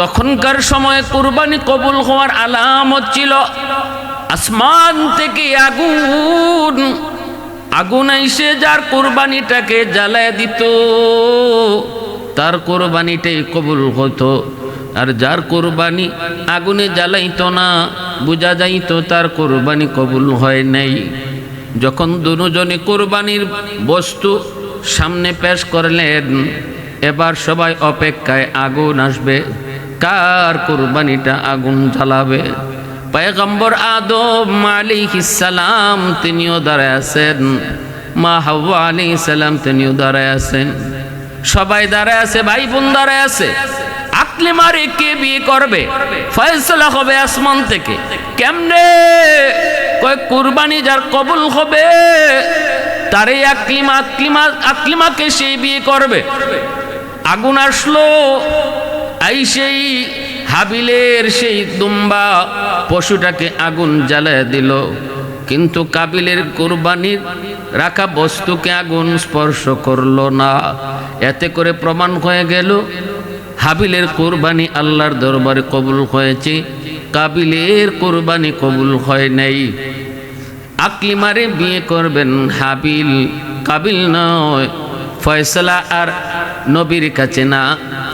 তখনকার সময়ে কুরবানি কবুল হওয়ার আলামত ছিল আসমান থেকে আগুন, আগুন এসে যার কুরবানিটাকে জ্বালায় দিত তার কুরবানিটাই কবুল হতো। আর যার কুরবানি আগুনে জ্বালাইতো না বুঝা যাইতো তার কুরবানি কবুল হয় নাই। যখন দুজনে কুরবানির বস্তু সামনে পেশ করলেন, এবার সবাই অপেক্ষায় আগুন আসবে, কার কুরবানিটা আগুন জ্বালাবে। পয়গম্বর আদম আলাইহিস সালাম তিনিও দাঁড়ায় আছেন, মা হাওয়া আলাইহিস সালাম তিনিও দাঁড়ায় আছেন, সবাই দাঁড়ায় আছে, ভাই বোন দাঁড়ায় আছে। আকলিমারে কে বিয়ে করবে ফয়সালা হবে আসমান থেকে। কেমনে? কয় কুরবানি যার কবুল হবে তারে আকলিমাকে সেই বিয়ে করবে। আগুন আসলো, এই সেই হাবিলের সেই দুম্বা পশুটাকে আগুন জ্বালায় দিল, কিন্তু কাবিলের কুরবানির রাখা বস্তুকে আগুন স্পর্শ করলো না। এতে করে প্রমাণ হয়ে গেল হাবিলের কুরবানি আল্লাহর দরবারে কবুল হয়েছে, কাবিলের কুরবানি কবুল হয় নাই। আকলিমারে বিয়ে করবেন হাবিল, কাবিল নয়। ফয়সালা আর নবীর কাছে না,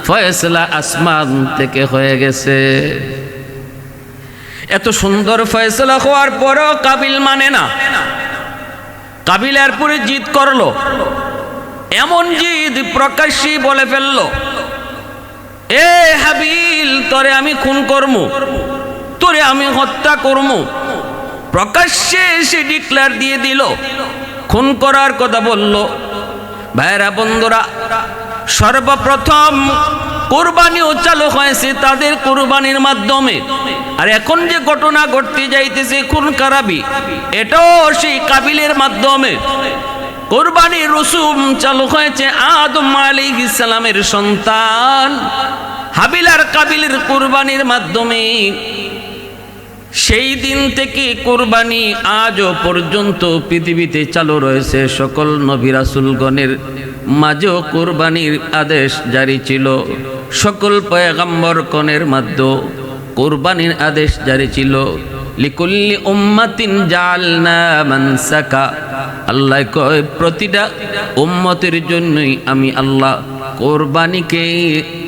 ফয়সালা আসমান থেকে হয়ে গেছে। এত সুন্দর ফয়সালা হওয়ার পরও কাবিল মানে না। কাবিল এরপরে জিদ করলো, এমন জিদ প্রকাশ্যে বলে ফেললো, এ হাবিল তোরে আমি খুন করমু, তোরে আমি হত্যা করমু। প্রকাশ্যে সে ডিক্লেয়ার দিয়ে দিল, খুন করার কথা বলল। ভাইরা বন্ধুরা, সর্বপ্রথম কুরবানিও চালু হয়েছে তাদের কুরবানির মাধ্যমে। আর এখন যে ঘটনা ঘটতে যাইতেছে খুন খারাপি, এটাও সেই কাবিলের মাধ্যমে। কুরবানির রসুম চালু হয়েছে আদম আলাইহিস সালামের সন্তান হাবিল আর কাবিলের কুরবানির মাধ্যমে। সেই দিন থেকে কুরবানি আজও পর্যন্ত পৃথিবীতে চালু রয়েছে। সকল নবী রাসূলগণের মাঝেও কুরবানির আদেশ জারি ছিল, সকল পয়গম্বরগণের মাধ্যমে কুরবানির আদেশ জারি ছিল। লিকুল্লি উম্মাতিন জাআলনা মানসাকা, আল্লাহ কয় প্রতিটা উম্মতের জন্যই আমি আল্লাহ কুরবানিকে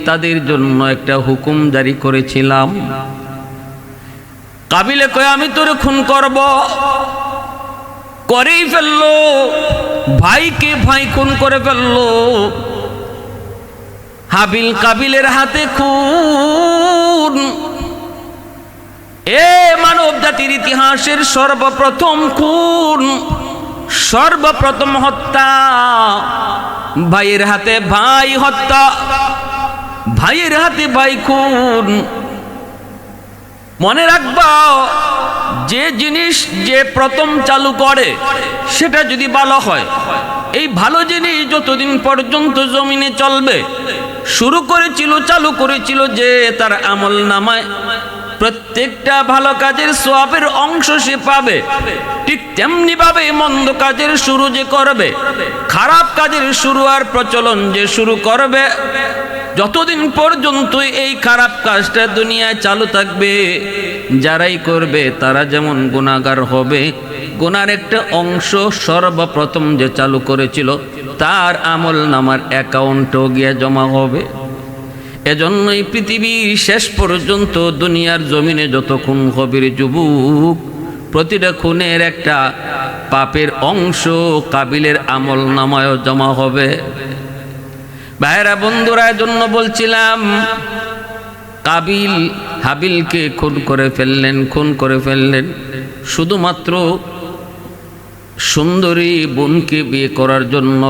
তাদের জন্য একটা হুকুম জারি করেছিলাম। কাবিলে কয় আমি তোরে খুন করব, করেই ফেললো। ভাইকে ভাই খুন করে ফেললো। হাবিল কাবিলের হাতে খুন। এ মানব জাতির ইতিহাসের সর্বপ্রথম খুন, সর্বপ্রথম হত্যা। ভাইয়ের হাতে ভাই হত্যা, ভাইয়ের হাতে ভাই খুন। মনে রাখবা, যে জিনিস যে প্রথম চালু করে সেটা যদি ভালো হয়, এই ভালো জিনিস যতদিন পর্যন্ত জমিনে চলবে, শুরু করেছিল চালু করেছিল যে তার আমল নামায় প্রত্যেকটা ভালো কাজের সওয়াবের অংশ সে পাবে, ঠিক তেমনি ভাবে মন্দ কাজের শুরু যে করবে, খারাপ কাজের শুরু আর প্রচলন যে শুরু করবে, যতদিন পর্যন্ত এই খারাপ কাজটা দুনিয়ায় চালু থাকবে, যারাই করবে তারা যেমন গুনাহগার হবে, গুনার একটা অংশ সর্বপ্রথম যে চালু করেছিল তার আমল নামার অ্যাকাউন্টও গিয়ে জমা হবে। এজন্যই পৃথিবীর শেষ পর্যন্ত দুনিয়ার জমিনে যত খুন হবে যুবক, প্রতিটা খুনের একটা পাপের অংশ কাবিলের আমল নামায়ও জমা হবে। ভাইরা বন্ধুরা, জন্য বলছিলাম কাবিল হাবিলকে খুন করে ফেললেন শুধুমাত্র সুন্দরী বোনকে বিয়ে করার জন্য।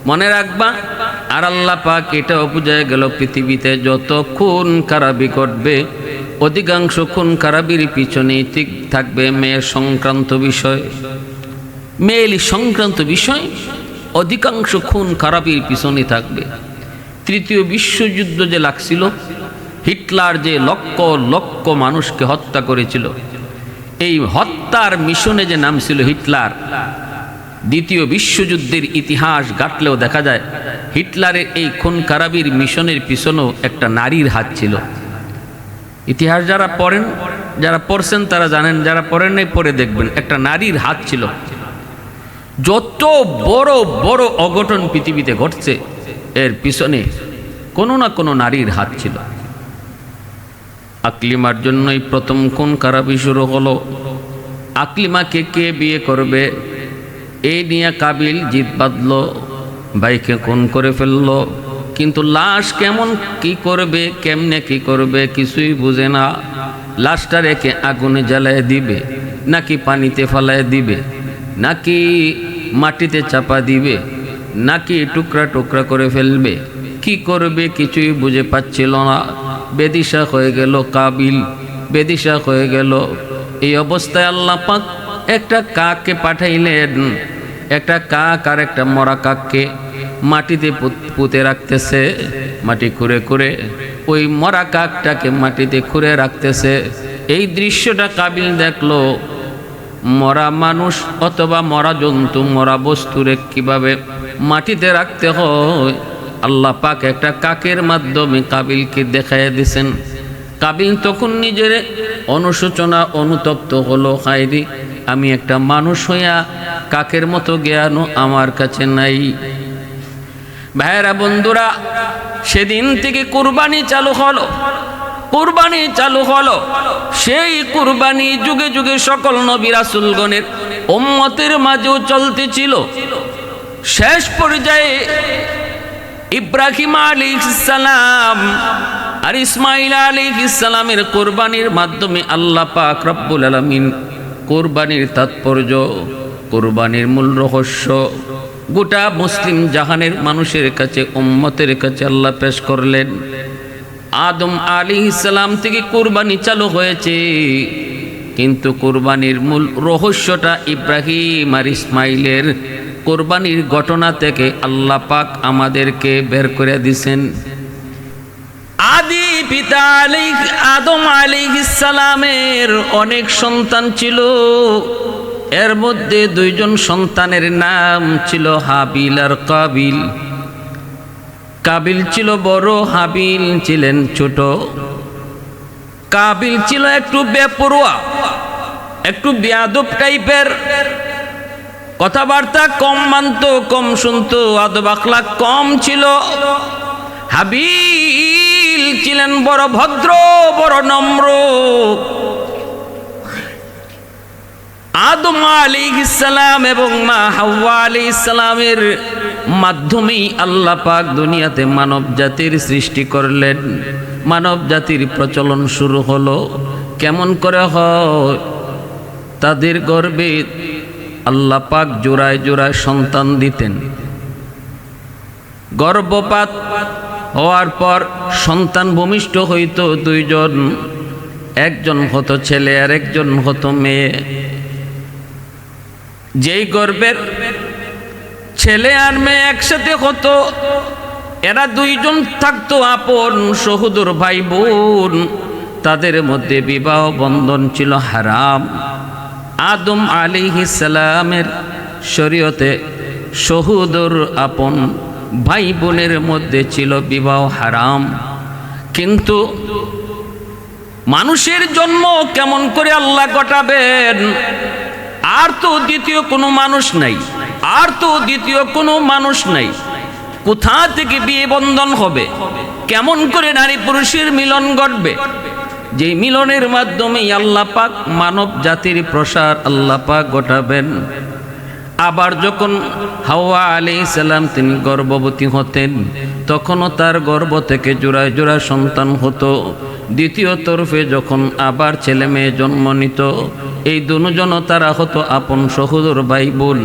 মনে রাখবা, আর আল্লাহ পাক এটাও বুঝায় গেল পৃথিবীতে যত খুন খারাপি ঘটবে অধিকাংশ খুন খারাপির পিছনে ঠিক থাকবে মেয়ে সংক্রান্ত বিষয়, মেয়েলি সংক্রান্ত বিষয়। অধিকাংশ খুন খারাপির পিছনে থাকবে। তৃতীয় বিশ্বযুদ্ধ যে লাগছিল, হিটলার যে লক্ষ লক্ষ মানুষকে হত্যা করেছিল, এই হত্যার মিশনে যে নাম ছিল হিটলার, দ্বিতীয় বিশ্বযুদ্ধের ইতিহাস ঘাটলেও দেখা যায় হিটলারের এই খুন খারাবির মিশনের পিছনেও একটা নারীর হাত ছিল। ইতিহাস যারা পড়েন, যারা পড়ছেন তারা জানেন, যারা পড়েন নাই পড়ে দেখবেন, একটা নারীর হাত ছিল। যত বড় বড় অঘটন পৃথিবীতে ঘটছে এর পিছনে কোনো না কোনো নারীর হাত ছিল। আকলিমার জন্যই প্রথম খুন খারাপি শুরু হলো। আকলিমাকে কে বিয়ে করবে এই নিয়ে কাবিল জিদ বাঁধল, ভাইকে খুন করে ফেললো। কিন্তু লাশ কেমন কি করবে, কেমনে কি করবে কিছুই বুঝে না। লাশটা রেখে আগুনে জ্বালায় দিবে, নাকি পানিতে ফালায় দিবে, নাকি মাটিতে চাপা দিবে, নাকি টুকরা টুকরা করে ফেলবে, কি করবে কিছুই বুঝে পাচ্ছিল না। বেদিশা হয়ে গেল কাবিল, বেদিশা হয়ে গেল। এই অবস্থায় আল্লাহ পাক একটা কাককে পাঠাইলেন। একটা কাক আর একটা মরা কাককে মাটিতে পুঁতে রাখতেছে, মাটি খুঁড়ে খুঁড়ে ওই মরা কাকটাকে মাটিতে খুঁড়ে রাখতেছে। এই দৃশ্যটা কাবিল দেখলো। মরা মানুষ অথবা মরা জন্তু, মরা বস্তুরে কিভাবে মাটিতে রাখতে হয় আল্লাহ পাক একটা কাকের মাধ্যমে কাবিলকে দেখাইয়া দিছেন। কাবিল তখন নিজের অনুশোচনা অনুতপ্ত হলো, হায়রে আমি একটা মানুষ হইয়া কাকের মতো জ্ঞানও আমার কাছে নাই। ভাইরা বন্ধুরা, সেদিন থেকে কুরবানি চালু হলো। কুরবানি চালু হলো। সেই কুরবানি যুগে যুগে সকল নবী রাসূলগণের উম্মতের মাঝেও চলতেছিল। শেষ পর্যায়ে ইব্রাহিম আলাইহিস সালাম আর ইসমাঈল আলাইহিস সালামের কুরবানির মাধ্যমে আল্লাহ পাক রব্বুল আলামিন কুরবানির তাৎপর্য, কুরবানির মূল রহস্য গোটা মুসলিম জাহানের মানুষের কাছে, উম্মতের কাছে আল্লাহ পেশ করলেন। আদম আলাইহিস সালাম থেকে কুরবানি চালু হয়েছে, কিন্তু কুরবানির মূল রহস্যটা ইব্রাহিম আর ইসমাইলের কুরবানির ঘটনা থেকে আল্লাহ পাক আমাদেরকে বের করে দিয়েছেন। আদি পিতা আদম আলাইহিস সালামের অনেক সন্তান ছিল। এর মধ্যে দুইজন সন্তানের নাম ছিল হাবিল আর কাবিল। কাবিল ছিল বড়, হাবিল ছিলেন ছোট। কাবিল ছিল একটু বেপরোয়া, একটু বেয়াদব টাইপের, কথাবার্তা কম মানত, কম শুনতো, আদব আখলাক কম ছিল। হাবিল ছিলেন বড় ভদ্র, বড় নম্র। আদম আলাইহিস সালাম এবং মা হাওয়া আলাইহিস সালামের মাধ্যমেই আল্লাহ পাক দুনিয়াতে মানব জাতির সৃষ্টি করলেন। মানব জাতির প্রচলন শুরু হলো। কেমন করে হয়? তাদের গর্ভে আল্লাহ পাক জোড়ায় জোড়ায় সন্তান দিতেন। গর্ভপাত হওয়ার পর সন্তান ভূমিষ্ঠ হইত দুইজন, একজন হতো ছেলে আর একজন হতো মেয়ে। যেই গর্ভের ছেলে আর মেয়ে একসাথে হতো, এরা দুইজন থাকতো আপন সহোদর ভাই বোন। তাদের মধ্যে বিবাহ বন্ধন ছিল হারাম। আদম আলাইহিস সালামের শরীয়তে সহোদর আপন ভাই বোনের মধ্যে ছিল বিবাহ হারাম। কিন্তু মানুষের জন্ম কেমন করে আল্লাহ ঘটাবেন? আর তো দ্বিতীয় কোনো মানুষ নাই, আর তো দ্বিতীয় কোনো মানুষ নাই। কোথা থেকে বিয়ে বন্ধন হবে? কেমন করে নারী পুরুষের মিলন ঘটবে? যে মিলনের মাধ্যমে আল্লাহ পাক মানব জাতির প্রসার আল্লাহ পাক ঘটাবেন। আবার যখন হাওয়া আলাইহিস সালাম তিনি গর্ভবতী হতেন, তখনও তার গর্ভ থেকে জোড়ায় জোড়ায় সন্তান হতো। দ্বিতীয় তরফে যখন আবার ছেলে মেয়ে জন্ম নিত, এই দুজনও তারা হতো আপন সহোদর ভাই বোন।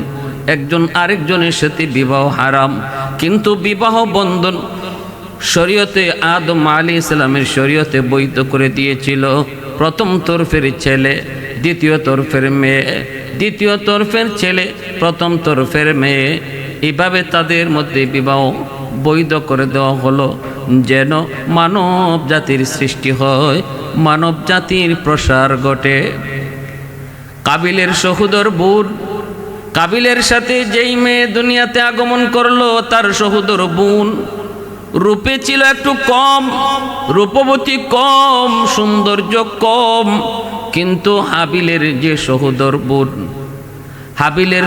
একজন আরেকজনের সাথে বিবাহ হারাম, কিন্তু বিবাহ বন্ধন শরীয়তে আদম আলাইহিস সালামের শরীয়তে বৈধ করে দিয়েছিল। প্রথম তরফের ছেলে, দ্বিতীয় তরফের মেয়ে, দ্বিতীয় তরফের ছেলে, প্রথম তরফের মেয়ে, এইভাবে তাদের মধ্যে বিবাহ বৈধ করে দেওয়া হলো, যেন মানব জাতির সৃষ্টি হয়, মানব জাতির প্রসার ঘটে। কাবিলের সহোদর বোন কাবিলের সাথে যেই মেয়ে দুনিয়াতে আগমন করলো তার সহোদর বোন রূপে ছিল একটু কম, রূপবতী কম, সৌন্দর্য কম, কিন্তু হাবিলের যে সহোদর বোন, হাবিলের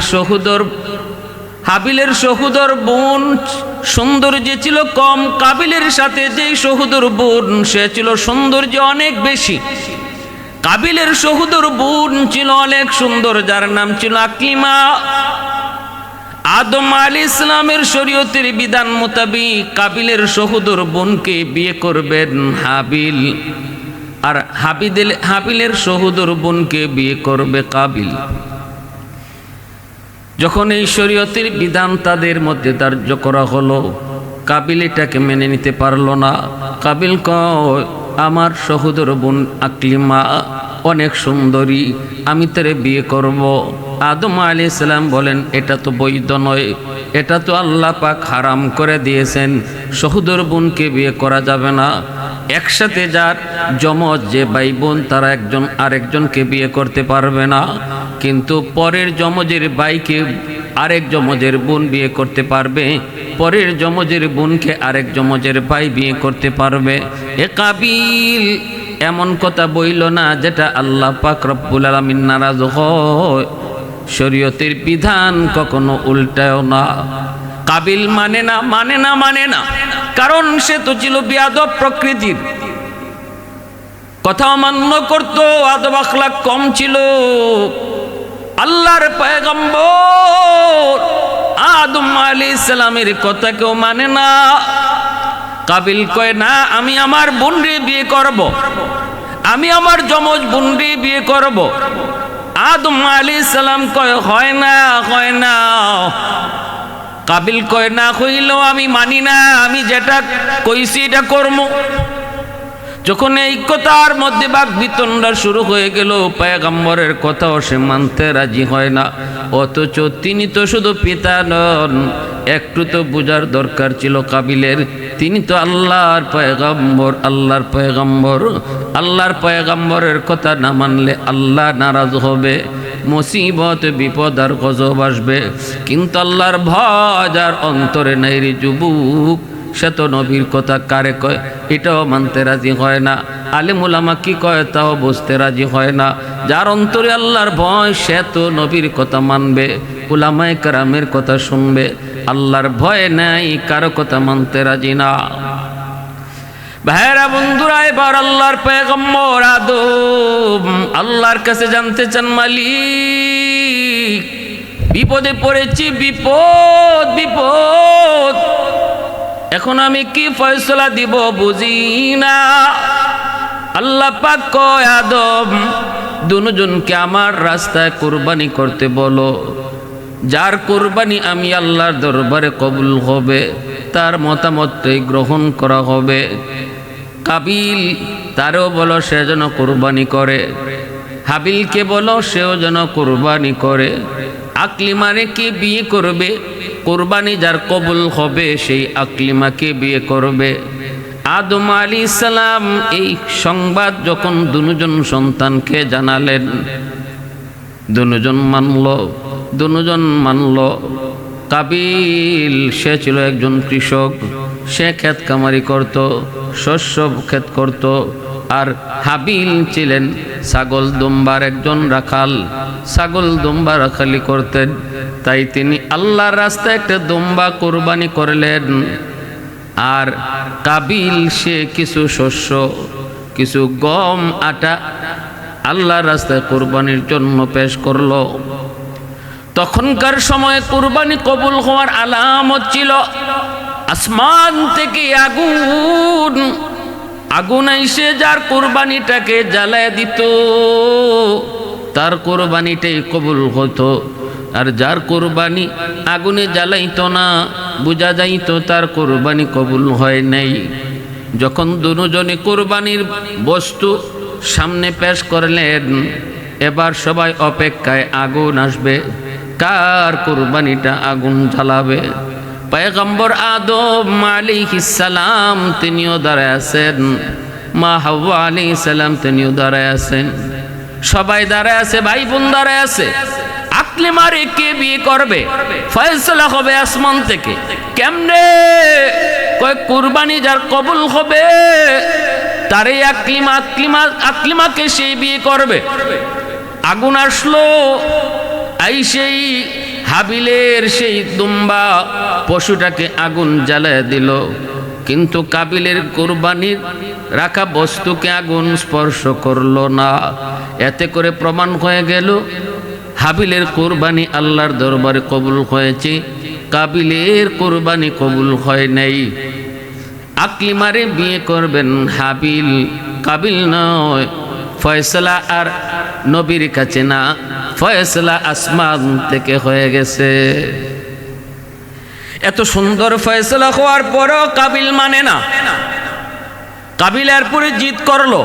সহোদর বোন সৌন্দর্য ছিল কম, কাবিলের সাথে যেই সহোদর বোন সে ছিল সৌন্দর্য অনেক বেশি। কাবিলের সহোদর বোন ছিল অনেক সুন্দর, যার নাম ছিল আকলিমা। আদম আলাইহিস সালামের শরীয়তের বিধান মোতাবেক কাবিলের সহোদর বোনকে বিয়ে করবেন হাবিল, আর হাবিলের সহোদর বোনকে বিয়ে করবে কাবিল। যখন এই শরীয়তের বিধান তাদের মধ্যে ধার্য করা হলো, কাবিল এটাকে মেনে নিতে পারল না। কাবিল কয়, আমার সহোদর বোন আকলিমা অনেক সুন্দরী, আমি তারে বিয়ে করব। আদম আলাইহিস সালাম বলেন, এটা তো বৈধ নয়, এটা তো আল্লাহ পাক হারাম করে দিয়েছেন, সহোদর বোনকে বিয়ে করা যাবে না। একসাথে যার যমজ যে ভাই বোন তারা একজন আরেকজনকে বিয়ে করতে পারবে না, কিন্তু পরের যমজের ভাইকে আরেক যমজের বোন বিয়ে করতে পারবে, পরের যমজের বোনকে আরেক যমজের ভাই বিয়ে করতে পারবে। এ কাবিল এমন কথা বইল না যেটা আল্লাহ পাক রব্বুল আলামিন নারাজ হয়। শরীয়তের বিধান কখনো উল্টায়ও না। কাবিল মানে না, কারণ সে তো ছিল বেয়াদব প্রকৃতির, কথা অমান্য করত, আদব আখলাক কম ছিল। আল্লাহর পয়গম্বর আদম আলাইহিস সালামের কথা কেউ মানে না। কাবিল কয়, না, আমি আমার বোনরে বিয়ে করব, আমি আমার যমজ বোনরে বিয়ে করব। আদম আলাইহিস সালাম কয়, হয় না। কাবিল কয়, না হইলেও আমি মানি না, আমি যেটা কইছি এটা করব। যখন এই কথার মধ্যে বাক বিতণ্ডা শুরু হয়ে গেল, পয়গম্বরের কথাও সে মানতে রাজি হয় না। অথচ তিনি তো শুধু পিতা নন, একটু তো বোঝার দরকার ছিল কাবিলের, তিনি তো আল্লাহর পয়গম্বরের কথা না মানলে আল্লাহ নারাজ হবে, মুসিবত বিপদ আর গজব আসবে। কিন্তু আল্লাহর ভয় যার অন্তরে নাই রে যুবক, সে তো নবীর কথা কারে কয় এটাও মানতে রাজি হয় না, আলেম উলামা কি কয় তাও বুঝতে রাজি হয় না। যার অন্তরে আল্লাহর ভয় সে তো নবীর কথা মানবে, উলামায়ে কেরামের কথা শুনবে। আল্লাহর ভয় নাই, কারো কথা মানতে রাজি না। ভাইরা বন্ধুরা, এবার আল্লাহর পয়গম্বর আদম আল্লাহর কাছে জানতে চান, মালিক বিপদে পড়েছি, বিপদ, এখন আমি কি ফয়সালা দিব বুঝি না। আল্লাহ পাক কয়, আদম দুজনকে আমার রাস্তায় কুরবানি করতে বলো, যার কুরবানি আমি আল্লাহর দরবারে কবুল হবে তার মতামতই গ্রহণ করা হবে। কাবিল তারও বলো সে যেন কুরবানি করে, হাবিলকে বলো সেও যেন কুরবানি করে। আকলিমারে কে বিয়ে করবে, কুরবানি যার কবুল হবে সেই আকলিমাকে বিয়ে করবে। আদম আলাইহিস সালাম এই সংবাদ যখন দুজন সন্তানকে জানালেন, দুজন মানল। কাবিল সে ছিল একজন কৃষক, সে ক্ষেত কামারি করত, শস্য ক্ষেত করত, আর হাবিল ছিলেন ছাগল দুম্বার একজন রাখাল, ছাগল দুম্বা রাখালি করতেন। তাই তিনি আল্লাহর রাস্তায় একটা দুম্বা কোরবানি করলেন, আর কাবিল সে কিছু শস্য, কিছু গম আটা আল্লাহর রাস্তায় কোরবানির জন্য পেশ করলো। তখনকার সময়ে কোরবানি কবুল হওয়ার আলামত ছিল আসমান থেকে আগুন এসে যার কোরবানিটাকে জ্বালায় দিত, তার কোরবানিটাই কবুল হতো। আর যার কোরবানি আগুনে জ্বালাইতো না, বুঝা যাইতো তার কোরবানি কবুল হয় নাই। যখন দুজনে কোরবানির বস্তু সামনে পেশ করলেন, এবার সবাই অপেক্ষায়, আগুন আসবে, কার কোরবানিটা আগুন জ্বালাবে। পয়গম্বর আদম আলাইহিস সালাম তিনিও দাঁড়ায় আছেন, মা হাওয়া আলাইহিস সালাম তিনিও দাঁড়ায় আছেন, সবাই দাঁড়ায় আছে, ভাই বোন দাঁড়ায় আছে। আকলিমারে কে বিয়ে করবে? ফয়সালা হবে আসমান থেকে। কেমনে? কয় কুরবানি যার কবুল হবে তারে আকলিমাকে সেই বিয়ে করবে। আগুন আসলো, সেই হাবিলের সেই দুম্বা পশুটাকে আগুন জ্বালায় দিল, কিন্তু কাবিলের কুরবানির রাখা বস্তুকে আগুন স্পর্শ করলো না। এতে করে প্রমাণ হয়ে গেল হাবিলের কুরবানি আল্লাহর দরবারে কবুল হয়েছে, কাবিলের কুরবানি কবুল হয় নাই। আকলিমারে বিয়ে করবেন হাবিল, কাবিল নয়। ফয়সালা আর নবীর কাছে না, ফয়সালা আসমান থেকে হয়ে গেছে। এত সুন্দর ফয়সালা হওয়ার পরেও কাবিল মানে না। কাবিল এরপরে জিদ করলো,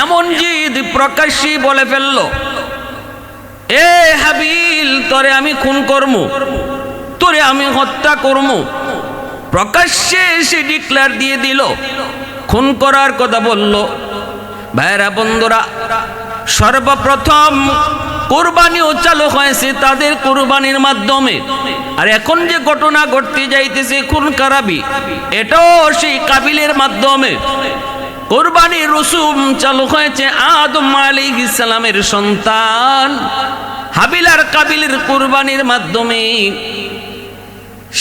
এমন জিদ প্রকাশ্যে বলে ফেললো, এ হাবিল, তোরে আমি খুন করমু, তোরে আমি হত্যা করমু। প্রকাশ্যে এসে ডিক্লেয়ার দিয়ে দিল, খুন করার কথা বলল। ভাইরা বন্ধুরা, সর্বপ্রথম কুরবানিও চালু হয়েছে তাদের কুরবানির মাধ্যমে। আর এখন যে ঘটনা ঘটতে যাইতেছে খুন খারাপি, এটাও সেই কাবিলের মাধ্যমে। কুরবানির রসুম চালু হয়েছে আদম আলাইহিস সালামের সন্তান হাবিল আর কাবিলের কুরবানির মাধ্যমে।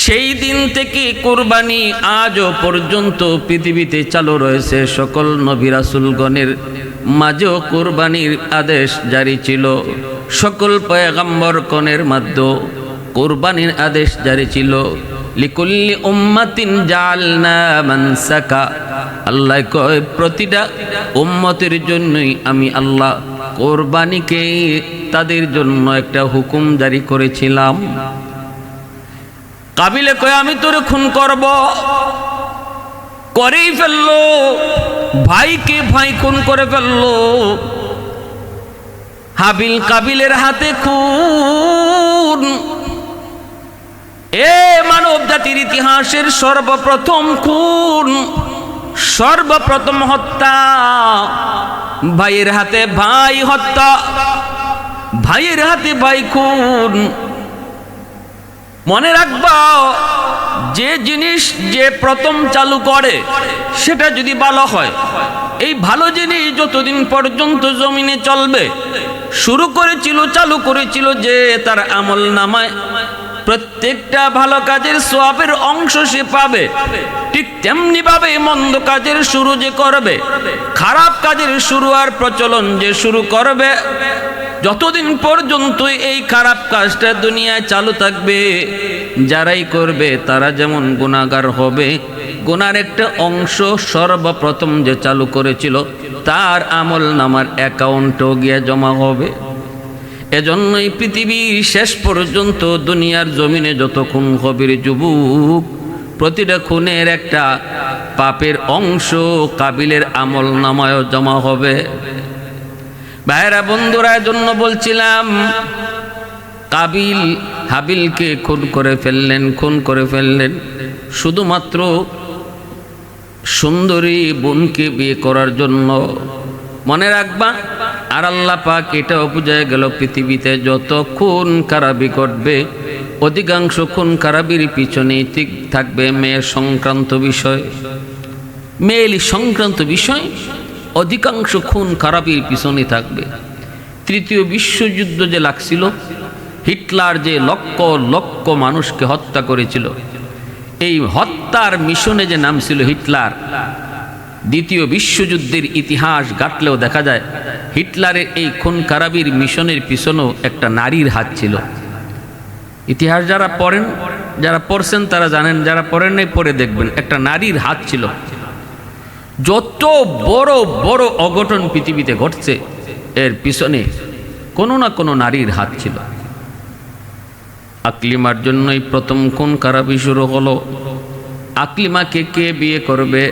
সেই দিন থেকে কুরবানি আজও পর্যন্ত পৃথিবীতে চালু রয়েছে। সকল নবী রাসূলগণের মাঝেও কুরবানির আদেশ জারি ছিল, সকল পয়গম্বরগণের মাধ্যমে কুরবানির আদেশ জারি ছিল। লিকুল্লি উম্মাতিন জাআলনা মানসাকা, আল্লাহ কয় প্রতিটা উম্মতের জন্যই আমি আল্লাহ কুরবানিকে তাদের জন্য একটা হুকুম জারি করেছিলাম। কাবিলে কয় আমি তোরে খুন করব, করেই ফেললো। ভাইকে ভাই খুন করে ফেললো। হাবিল কাবিলের হাতে খুন। এ মানব জাতির ইতিহাসের সর্বপ্রথম খুন, সর্বপ্রথম হত্যা। ভাইয়ের হাতে ভাই হত্যা, ভাইয়ের হাতে ভাই খুন। মনে রাখবা, যে জিনিস যে প্রথম চালু করে সেটা যদি ভালো হয়, এই ভালো জিনিস যতদিন পর্যন্ত জমিনে চলবে, শুরু করেছিল চালু করেছিল যে তার আমল নামায় প্রত্যেকটা ভালো কাজের সওয়াবের অংশ সে পাবে, ঠিক তেমনি ভাবে মন্দ কাজের শুরু যে করবে, খারাপ কাজের শুরু আর প্রচলন যে শুরু করবে, যতদিন পর্যন্ত এই খারাপ কাজটা দুনিয়ায় চালু থাকবে, যারাই করবে তারা যেমন গুনাহগার হবে, গুনার একটা অংশ সর্বপ্রথম যে চালু করেছিল তার আমল নামার অ্যাকাউন্টও গিয়ে জমা হবে। এজন্যই পৃথিবীর শেষ পর্যন্ত দুনিয়ার জমিনে যত খুন হবে যুবক, প্রতিটা খুনের একটা পাপের অংশ কাবিলের আমল নামায়ও জমা হবে। ভাইরা বন্ধুরা, জন্য বলছিলাম কাবিল হাবিলকে খুন করে ফেললেন শুধুমাত্র সুন্দরী বোনকে বিয়ে করার জন্য। মনে রাখবা, আর আল্লাহ পাক এটাও বুঝায় গেল পৃথিবীতে যত খুন খারাপি ঘটবে অধিকাংশ খুন খারাপির পিছনে ঠিক থাকবে মেয়ের সংক্রান্ত বিষয়, মেয়েলি সংক্রান্ত বিষয় অধিকাংশ খুন খারাপির পিছনে থাকবে। তৃতীয় বিশ্বযুদ্ধ যে লাগছিল, হিটলার যে লক্ষ লক্ষ মানুষকে হত্যা করেছিল, এই হত্যার মিশনে যে নাম ছিল হিটলার, দ্বিতীয় বিশ্বযুদ্ধের ইতিহাস ঘাটলেও দেখা যায় হিটলারের এই খুন খারাপির মিশনের পিছনেও একটা নারীর হাত ছিল। ইতিহাস যারা পড়েন, যারা পড়ছেন তারা জানেন, যারা পড়েন নাই পড়ে দেখবেন, একটা নারীর হাত ছিল। যত বড় বড় অঘটন পৃথিবীতে ঘটছে এর পিছনে কোনো না কোনো নারীর হাত ছিল। আকলিমার জন্যই প্রথম খুন খারাপি শুরু হলো। আকলিমাকে কে বিয়ে করবে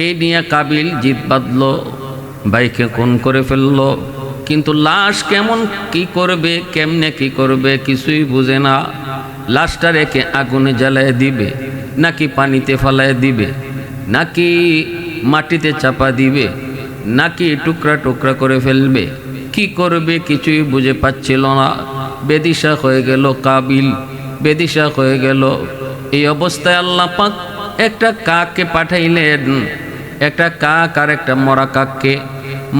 এই নিয়ে কাবিল জিদ বাঁধল, ভাইকে খুন করে ফেললো, কিন্তু লাশ কেমন কি করবে, কেমনে কি করবে কিছুই বুঝে না। লাশটা রেখে আগুনে জ্বালায় দিবে, নাকি পানিতে ফালায় দিবে, নাকি মাটিতে চাপা দিবে, নাকি টুকরা টুকরা করে ফেলবে, কি করবে কিছুই বুঝে পাচ্ছিল না। বেদিশা হয়ে গেল কাবিল, বেদিশা হয়ে গেল। এই অবস্থায় আল্লাহ পাক একটা কাককে পাঠাইলেন। একটা কাক আর একটা মরা কাককে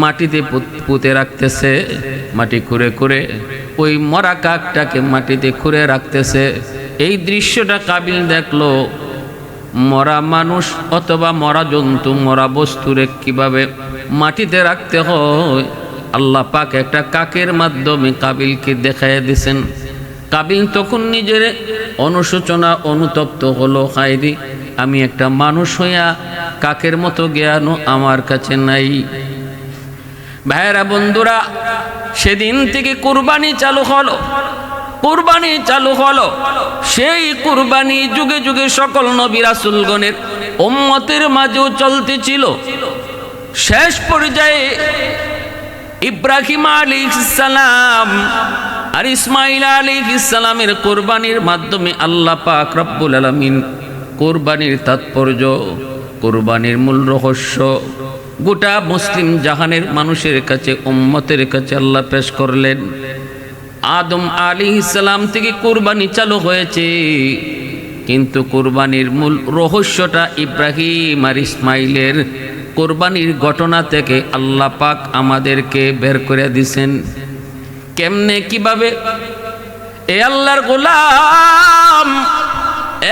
মাটিতে পুঁতে রাখতেছে, মাটি খুঁড়ে খুঁড়ে ওই মরা কাকটাকে মাটিতে খুঁড়ে রাখতেছে। এই দৃশ্যটা কাবিল দেখলো। মরা মানুষ অথবা মরা জন্তু, মরা বস্তুরে কিভাবে মাটিতে রাখতে হয় আল্লাহ পাক একটা কাকের মাধ্যমে কাবিলকে দেখাইয়া দিছেন। কাবিল তখন নিজের অনুশোচনা অনুতপ্ত হলো, হায়রে আমি একটা মানুষ হইয়া কাকের মতো জ্ঞানও আমার কাছে নাই। ভাইরা বন্ধুরা, সেদিন থেকে কুরবানি চালু হলো, কুরবানি চালু হলো। সেই কুরবানি যুগে যুগে সকল নবী রাসূলগণের উম্মতের মাঝেও চলতেছিল। শেষ পর্যায়ে ইব্রাহিম আলাইহিস সালাম আর ইসমাঈল আলাইহিস সালামের কুরবানির মাধ্যমে আল্লাহ পাক রব্বুল আলামিন কুরবানির তাৎপর্য, কুরবানির মূল রহস্য গোটা মুসলিম জাহানের মানুষের কাছে, উম্মতের কাছে আল্লাহ পেশ করলেন। আদম আলাইহিস সালাম থেকে কুরবানি চালু হয়েছে, কিন্তু কুরবানির মূল রহস্যটা ইব্রাহিম আর ইসমাইলের কুরবানির ঘটনা থেকে আল্লাহ পাক আমাদেরকে বের করে দিয়েছেন। কেমনে কিভাবে? এ আল্লাহর গোলাম,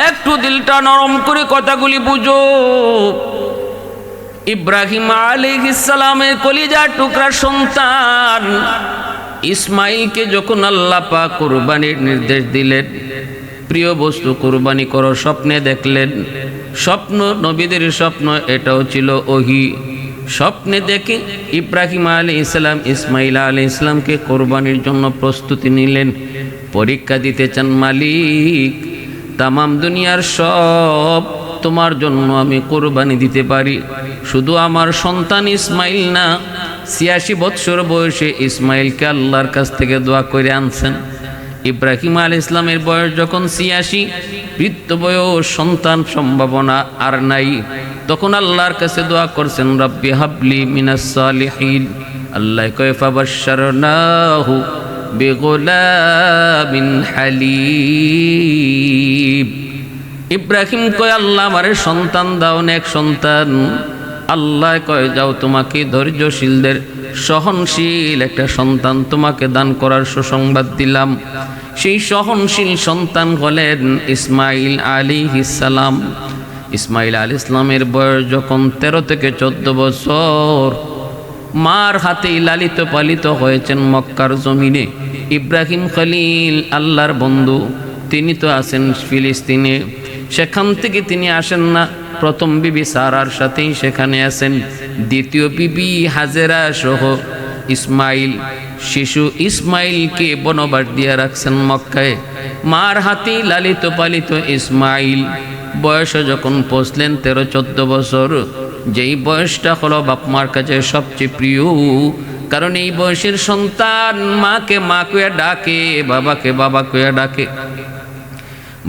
একটু দিলটা নরম করে কথাগুলি বুঝো। ইব্রাহিম আলাইহিস সালামের কলিজার টুকরা সন্তান ইসমাইলকে যখন আল্লাহ পাক কুরবানির নির্দেশ দিলেন, প্রিয় বস্তু কুরবানি করো, স্বপ্নে দেখলেন। স্বপ্ন নবীদের স্বপ্ন, এটাও ছিল ওহী। স্বপ্নে দেখে ইব্রাহিম আলাইহিস সালাম ইসমাইল আলাইহিস সালামকে কুরবানির জন্য প্রস্তুতি নিলেন। পরীক্ষা দিতে চান, মালিক তামাম দুনিয়ার সব তোমার জন্য আমি কুরবানি দিতে পারি, শুধু আমার সন্তান ইসমাইল না। ৮৬ বৎসর বয়সে ইসমাইলকে আল্লাহর কাছ থেকে দোয়া করে আনছেন। ইব্রাহিম আলাইহিস সালামের বয়স যখন ৮৬, বৃদ্ধ বয়স, সন্তান সম্ভাবনা আর নাই, তখন আল্লাহর কাছে দোয়া করছেন, রব্বি হাবলি মিনাস সালিহিন। আল্লাহ কয় ফাবাশশারনাহু বিগুলামিন হালিম। ইব্রাহিম কয় আল্লাহ আমারে সন্তান দাও, নেক সন্তান। আল্লাহ কয় যাও, তোমাকে ধৈর্যশীলদের সহনশীল একটা সন্তান তোমাকে দান করার সুসংবাদ দিলাম। সেই সহনশীল সন্তান হলেন ইসমাইল আলাইহিস সালাম। ইসমাইল আলাইহিস সালামের বয়স যখন 13 থেকে 14 বছর, মার হাতেই লালিত পালিত হয়েছেন মক্কার জমিনে। ইব্রাহিম খলিল, আল্লাহর বন্ধু, তিনি তো আছেন ফিলিস্তিনে, সেখান থেকে তিনি আসেন না। প্রথম বিবি সারার সাথেই সেখানে আছেন, দ্বিতীয় বিবি হাজেরা সহ ইসমাইল, শিশু ইসমাইলকে বনবাস দিয়ে রাখছেন মক্কায়। মার হাতে লালিত পালিত ইসমাইল বয়সে যখন পৌঁছলেন 13-14 বছর, যেই বয়সটা হলো বাপ মার কাছে সবচেয়ে প্রিয়, কারণ এই বয়সের সন্তান মাকে মা কইয়া ডাকে, বাবাকে বাবা কইয়া ডাকে।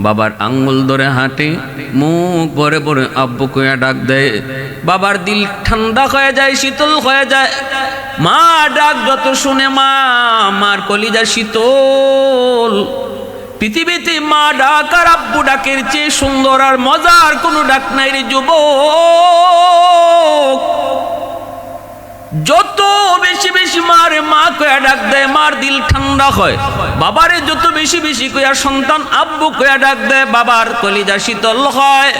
বাবার আঙ্গুল ধরে হাঁটে, মুখ ভরে ভরে আব্বু কইয়া ডাক দেয়। বাবার দিল ঠান্ডা হয়ে যায়, শীতল হয়ে যায়। মা ডাক যত শুনে মার কলিজা শীতল। পৃথিবীতে মা ডাক আর আব্বু ডাকের চেয়ে সুন্দর আর মজার কোনো ডাক নাই রে যুবক। যত বেশি বেশি মারে মা কয়া ডাক দেয়, মার দিল ঠান্ডা হয়। বাবারে যত বেশি বেশি কয়া সন্তান আব্বু কয়া ডাক দেয়, বাবার কলিজা শীতল হয়।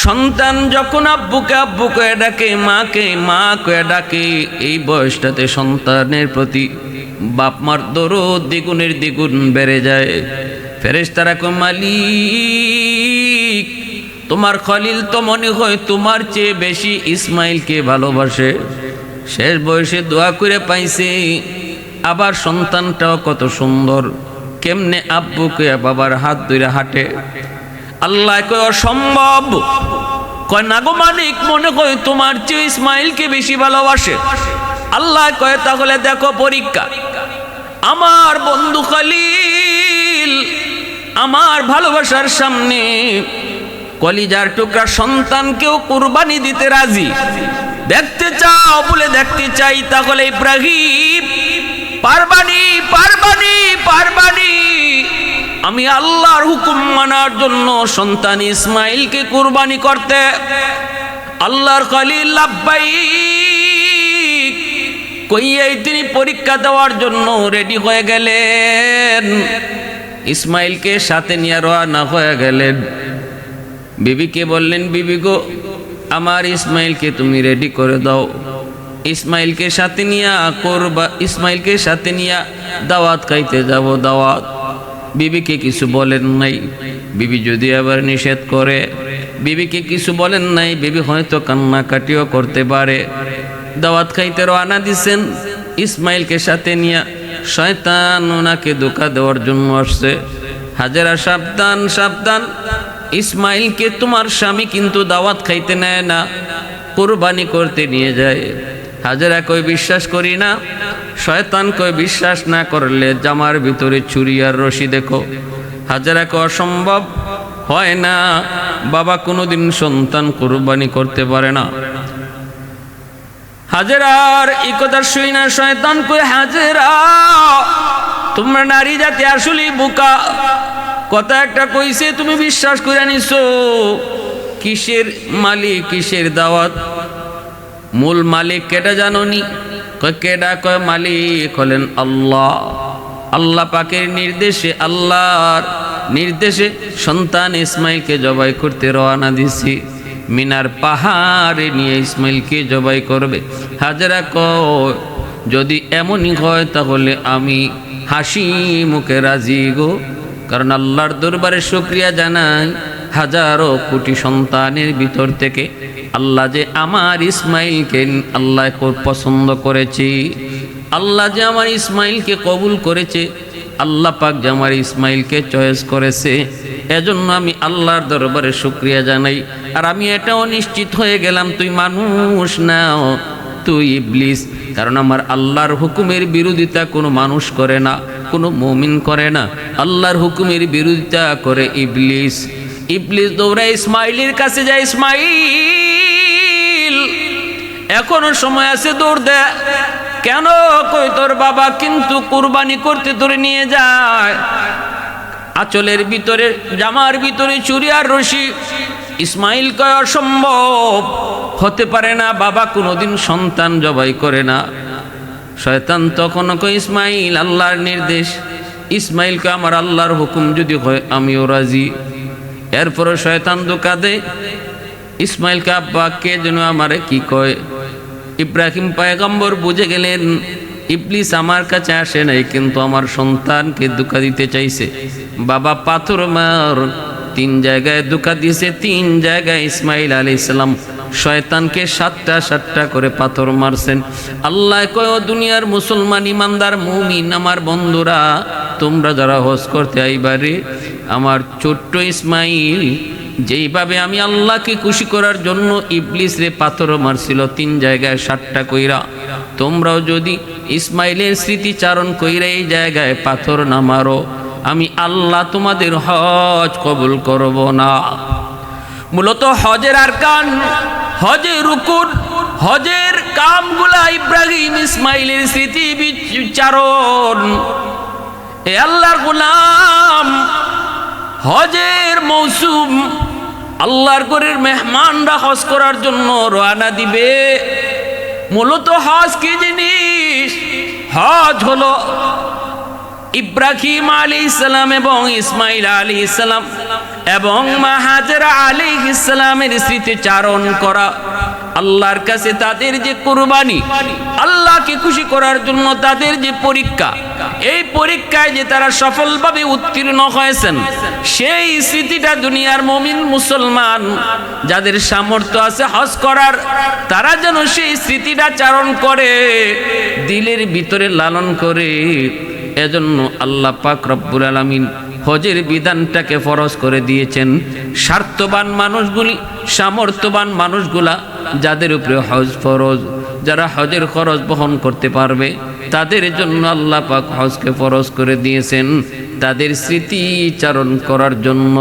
সন্তান যখন আব্বুকে আব্বু কয়া ডাকে, মাকে মা কয়া ডাকে, এই বয়সটাতে সন্তানের প্রতি বাপ মার দরদ দ্বিগুণের দ্বিগুণ বেড়ে যায়। ফেরেশতারা কয়, মালিক তোমার খলিল তো মনে হয় তোমার চেয়ে বেশি ইসমাইলকে ভালোবাসে। শেষ বয়সে দোয়া করে পাইছে, আবার সন্তানটাও কত সুন্দর, কেমনে আব্বুকে বাবার হাত ধরে হাঁটে। আল্লাহ কয় অসম্ভব। কয় না গো মালিক, মনে হয় তোমার চেয়ে ইসমাইলকে বেশি ভালোবাসে। আল্লাহ কয় তাহলে দেখো পরীক্ষা, আমার বন্ধু খলিল আমার ভালোবাসার সামনে কলিজার টুকরা সন্তানকেও কুরবানি দিতে রাজি। দেখতে চাও বলে দেখতে চাই, তাহলে ইব্রাহিম পারবানি পারবানি পারবানি আমি আল্লাহর হুকুম মানার জন্য সন্তান ইসমাইলকে কুরবানি করতে? আল্লাহর খলিল লাব্বাইক কইয়াই তিনি পরীক্ষা দেওয়ার জন্য রেডি হয়ে গেলেন। ইসমাইলকে সাথে নিয়ে রওনা হয়ে গেলেন। বিবিকে বললেন, বিবি গো, আমার ইসমাইলকে তুমি রেডি করে দাও। ইসমাইলকে সাথে নিয়ে ইসমাইলকে সাথে নিয়ে দাওয়াত খাইতে যাব। দাওয়াত বিবিকে কিছু বলেন নাই। বিবি যদি আবার নিষেধ করে, বিবিকে কিছু বলেন নাই, বিবি হয়তো কান্নাকাটিও করতে পারে। দাওয়াত খাইতে রওনা দিছেন ইসমাইলকে সাথে নিয়ে। শয়তান ওনাকে ধোঁকা দেওয়ার জন্য আসছে। হাজেরা সাবধান সাবধান, ইসমাইলকে তোমার স্বামী কিন্তু দাওয়াত খাইতে নেয় না, কুরবানি করতে নিয়ে যায়। হাজেরা কই বিশ্বাস করি না। শয়তান কই বিশ্বাস না করলে জামার ভিতরে ছুরি আর রশি দেখো। হাজেরা কই অসম্ভব, হয় না, বাবা কোনোদিন সন্তান কুরবানি করতে পারে না। হাজেরার এই কথা শুই না শয়তান কই, হাজেরা তোমরা নারী জাতি আসলেই বোকা। কথা একটা কইছে তুমি বিশ্বাস করে নিছো। কিসের মালিক, কিসের দাওয়াত? মূল মালিক কেটা জানোনি? কয় কেডা? কয় মালিক হলেন আল্লাহ। আল্লাহ পাকের নির্দেশে, আল্লাহর নির্দেশে সন্তান ইসমাইলকে জবাই করতে রওনা দিছি। মিনার পাহাড়ে নিয়ে ইসমাইলকে জবাই করবে। হাজেরা কয় যদি এমনই হয় তাহলে আমি হাসি মুখে রাজি গো। কারণ আল্লাহর দরবারে শুকরিয়া জানাই, হাজারো কোটি সন্তানের ভিতর থেকে আল্লাহ যে আমার ইসমাইলকে আল্লাহ পছন্দ করেছে, আল্লাহ যে আমার ইসমাইলকে কবুল করেছে, আল্লাহ পাক যে আমার ইসমাইলকে চয়েস করেছে, এজন্য আমি আল্লাহর দরবারে শুকরিয়া জানাই। আর আমি এটাও নিশ্চিত হয়ে গেলাম তুই মানুষ না, তুই ইবলিস। কারণ আমার আল্লাহর হুকুমের বিরোধিতা কোনো মানুষ করে না, কোনো মুমিন করে না। আল্লাহর হুকুমের বিরোধিতা করে ইবলিস। ইবলিস দৌড়ায় ইসমাইলের কাছে যায়, ইসমাইল এখনো সময় আছে, দৌড় দে। কেন? কই তোর বাবা কিন্তু কুরবানি করতে ধরে নিয়ে যায়। আঁচলের ভিতরে, জামার ভিতরে চুরি আর রশি। ইসমাইল কয় অসম্ভব, হতে পারে না, বাবা কোনোদিন সন্তান জবাই করে না। শয়তান তখন কয় ইসমাইল আল্লাহর নির্দেশ। ইসমাইল কয় আমার আল্লাহর হুকুম যদি হয় আমিও রাজি। এরপরে শয়তান ধোঁকা দেয় ইসমাইলকে, আব্বা কে যেন আমারে কি কয়। ইব্রাহিম পয়গম্বর বুঝে গেলেন ইবলিস আমার কাছে আসে নাই, কিন্তু আমার সন্তানকে ধোঁকা দিতে চাইছে। বাবা পাথর মার, 3 জায়গায় ধোঁকা দিয়েছে। 3 জায়গায় ইসমাইল আলাইহিস সালাম শয়তানকে 7টা করে পাথর মারছেন। আল্লাহ কয় ও দুনিয়ার মুসলমান ইমানদার মুমিন আমার বন্ধুরা, তোমরা যারা হজ করতে আইবারে, আমার ছোট্ট ইসমাইল যেইভাবে আমি আল্লাহকে খুশি করার জন্য ইবলিস রে পাথর মারছিল 3 জায়গায় 7টা কইরা, তোমরাও যদি ইসমাইলের স্মৃতিচারণ কইরা এই জায়গায় পাথর না মারো, আমি আল্লাহ তোমাদের হজ কবুল করব না। মূলত হজের আরকান, হজের রুকুন, হজের কামগুলা ইব্রাহিম ইসমাইলের স্মৃতি বিচারণ। এ আল্লাহর গোলাম, হজের মৌসুম, আল্লাহর ঘরের মেহমানরা হজ করার জন্য রওনা দিবে। মূলত হজ কি জিনিস? হজ হলো ইব্রাহিম আলাইহিস সালাম এবং ইসমাইল আলাইহিস সালাম এবং মা হাজেরা আলাইহিস সালামের স্মৃতিচারণ করা। আল্লাহর কাছে তাদের যে কুরবানি, আল্লাহকে খুশি করার জন্য তাদের যে পরীক্ষা, এই পরীক্ষায় যে তারা সফলভাবে উত্তীর্ণ হয়েছেন, সেই স্মৃতিটা দুনিয়ার মুমিন মুসলমান যাদের সামর্থ্য আছে হজ করার, তারা যেন সেই স্মৃতিটা চারণ করে, দিলের ভিতরে লালন করে। এজন্য আল্লাহ পাক রব্বুল আলামিন হজের বিধানটাকে ফরজ করে দিয়েছেন। স্বার্থবান মানুষগুলি, সামর্থ্যবান মানুষগুলা যাদের উপরে হজ ফরজ, যারা হজের খরচ বহন করতে পারবে, তাদের জন্য আল্লাহ পাক হজকে ফরজ করে দিয়েছেন, তাদের স্মৃতিচারণ করার জন্য।